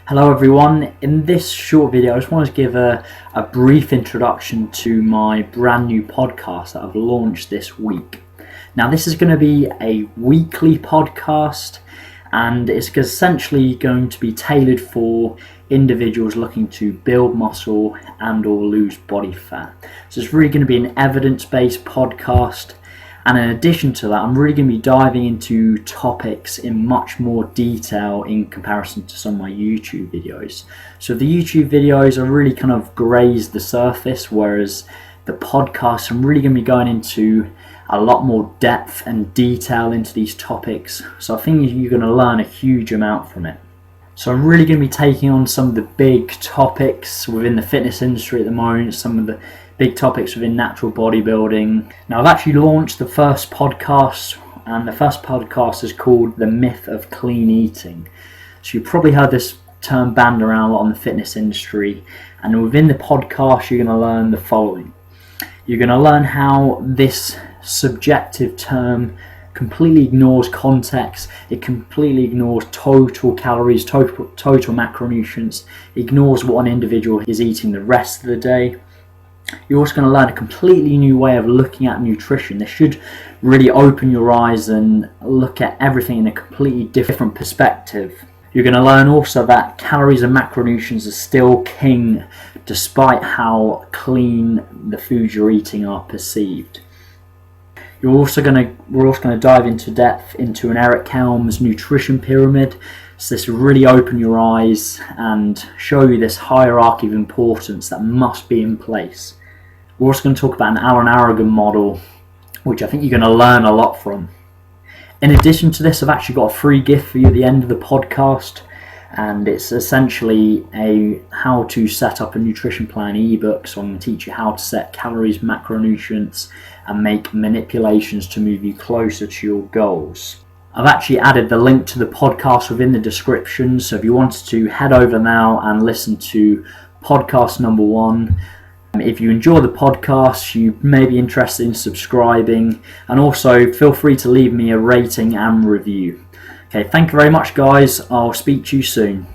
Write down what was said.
Hello everyone, in this short video I just wanted to give a brief introduction to my brand new podcast that I've launched this week. Now this is going to be a weekly podcast and it's essentially going to be tailored for individuals looking to build muscle and or lose body fat. So it's really going to be an evidence-based podcast. And in addition to that, I'm really going to be diving into topics in much more detail in comparison to some of my YouTube videos. So the YouTube videos are really kind of grazed the surface, whereas the podcast, I'm really going to be going into a lot more depth and detail into these topics. So I think you're going to learn a huge amount from it. So I'm really going to be taking on some of the big topics within the fitness industry at the moment, some of the big topics within natural bodybuilding. Now I've actually launched the first podcast, and the first podcast is called The Myth of Clean Eating. So you've probably heard this term banned around a lot in the fitness industry, and within the podcast you're going to learn the following. You're going to learn how this subjective term completely ignores context, it completely ignores total calories, total macronutrients, ignores what an individual is eating the rest of the day. You're also going to learn a completely new way of looking at nutrition. This should really open your eyes and look at everything in a completely different perspective. You're going to learn also that calories and macronutrients are still king despite how clean the foods you're eating are perceived. We're also going to dive into depth into an Eric Helms nutrition pyramid. So this will really open your eyes and show you this hierarchy of importance that must be in place. We're also going to talk about an Alan Aragon model, which I think you're going to learn a lot from. In addition to this, I've actually got a free gift for you at the end of the podcast, and it's essentially a how to set up a nutrition plan ebook. So I'm going to teach you how to set calories, macronutrients, and make manipulations to move you closer to your goals. I've actually added the link to the podcast within the description, so if you wanted to head over now and listen to podcast number 1. If you enjoy the podcast, you may be interested in subscribing, and also feel free to leave me a rating and review. Okay, thank you very much guys, I'll speak to you soon.